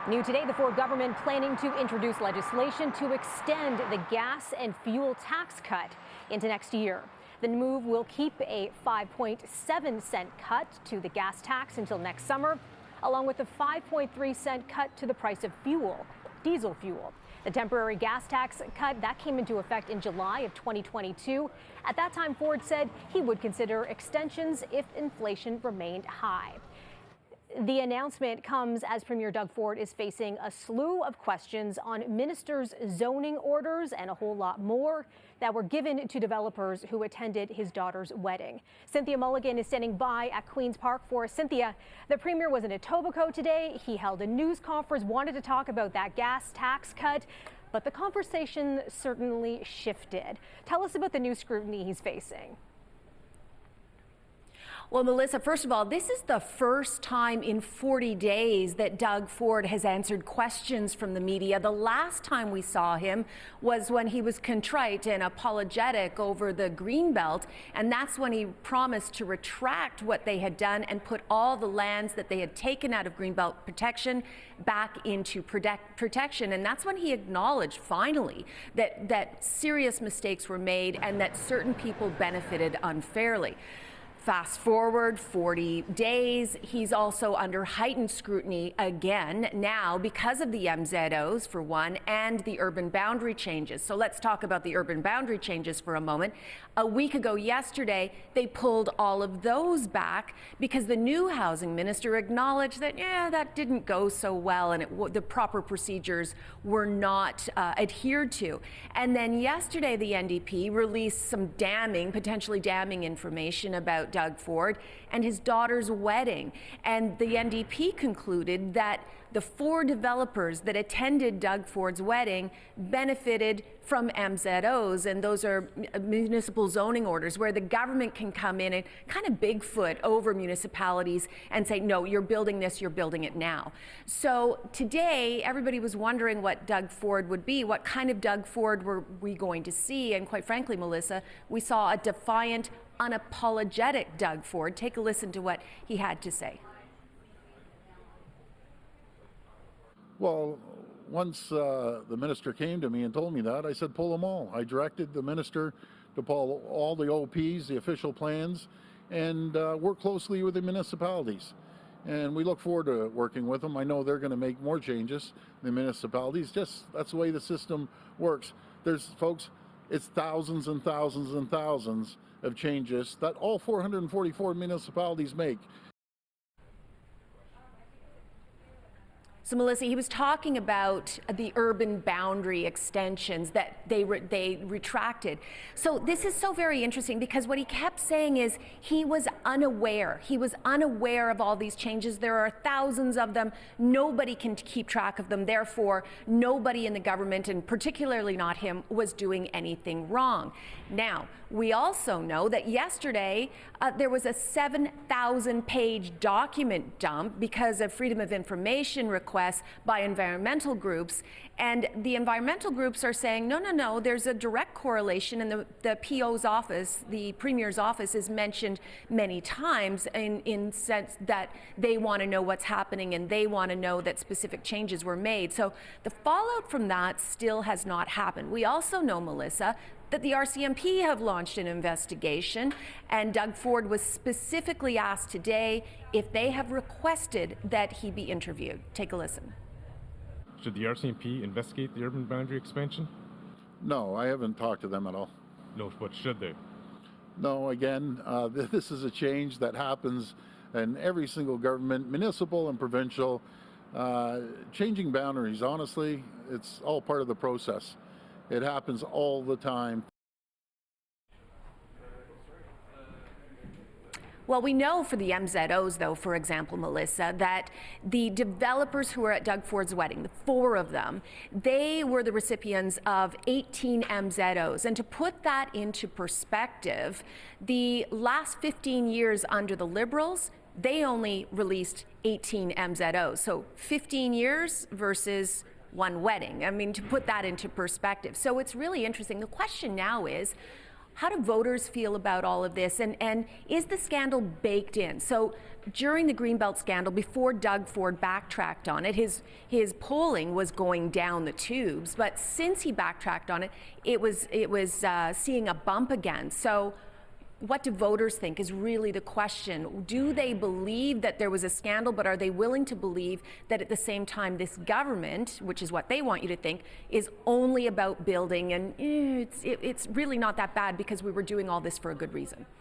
New today, the Ford government planning to introduce legislation to extend the gas and fuel tax cut into next year. The move will keep a 5.7-cent cut to the gas tax until next summer, along with a 5.3-cent cut to the price of fuel, diesel fuel. The temporary gas tax cut that came into effect in July of 2022. At that time, Ford said he would consider extensions if inflation remained high. The announcement comes as Premier Doug Ford is facing a slew of questions on ministers' zoning orders and a whole lot more that were given to developers who attended his daughter's wedding. Cynthia Mulligan is standing by at Queen's Park for us. Cynthia, the Premier was in Etobicoke today. He held a news conference, wanted to talk about that gas tax cut, but the conversation certainly shifted. Tell us about the new scrutiny he's facing. Well, Melissa, first of all, this is the first time in 40 days that Doug Ford has answered questions from the media. The last time we saw him was when he was contrite and apologetic over the Greenbelt, and that's when he promised to retract what they had done and put all the lands that they had taken out of Greenbelt protection back into protection. And that's when he acknowledged, finally, that serious mistakes were made and that certain people benefited unfairly. Fast forward 40 days, he's also under heightened scrutiny again now because of the MZOs, for one, and the urban boundary changes. So let's talk about the urban boundary changes for a moment. A week ago yesterday, they pulled all of those back because the new housing minister acknowledged that, that didn't go so well and the proper procedures were not adhered to. And then yesterday, the NDP released some potentially damning information about Doug Ford and his daughter's wedding. And the NDP concluded that the 4 developers that attended Doug Ford's wedding benefited from MZOs, and those are municipal zoning orders where the government can come in and kind of Bigfoot over municipalities and say, no, you're building this, you're building it now. So today, everybody was wondering what Doug Ford would be. What kind of Doug Ford were we going to see? And quite frankly, Melissa, we saw a defiant, unapologetic Doug Ford. Take a listen to what he had to say. Well, once the minister came to me and told me that, I said, pull them all. I directed the minister to pull all the OPs, the official plans, and work closely with the municipalities. And we look forward to working with them. I know they're going to make more changes, the municipalities. That's the way the system works. Folks, it's thousands and thousands and thousands of changes that all 444 municipalities make. So, Melissa, he was talking about the urban boundary extensions that they retracted. So this is so very interesting because what he kept saying is he was unaware. He was unaware of all these changes. There are thousands of them. Nobody can keep track of them. Therefore, nobody in the government, and particularly not him, was doing anything wrong. Now, we also know that yesterday there was a 7,000-page document dump because of Freedom of Information requests by environmental groups, and the environmental groups are saying, no, there's a direct correlation, and the PO's office, the Premier's office, is mentioned many times in sense that they want to know what's happening and they want to know that specific changes were made. So the fallout from that still has not happened. We also know, Melissa, that the RCMP have launched an investigation, and Doug Ford was specifically asked today if they have requested that he be interviewed. Take a listen. Should the RCMP investigate the urban boundary expansion? No, I haven't talked to them at all. No, but should they? No, again, this is a change that happens in every single government, municipal and provincial. Changing boundaries, honestly, it's all part of the process. It happens all the time. Well, we know for the MZOs, though, for example, Melissa, that the developers who were at Doug Ford's wedding, the 4 of them, they were the recipients of 18 MZOs. And to put that into perspective, the last 15 years under the Liberals, they only released 18 MZOs. So 15 years versus 1 wedding. I mean, to put that into perspective. So it's really interesting. The question now is, How do voters feel about all of this? And is the scandal baked in? So during the Greenbelt scandal, before Doug Ford backtracked on it, his polling was going down the tubes. But since he backtracked on it, it was seeing a bump again. So what do voters think is really the question. Do they believe that there was a scandal, but are they willing to believe that at the same time this government, which is what they want you to think, is only about building and it's really not that bad because we were doing all this for a good reason?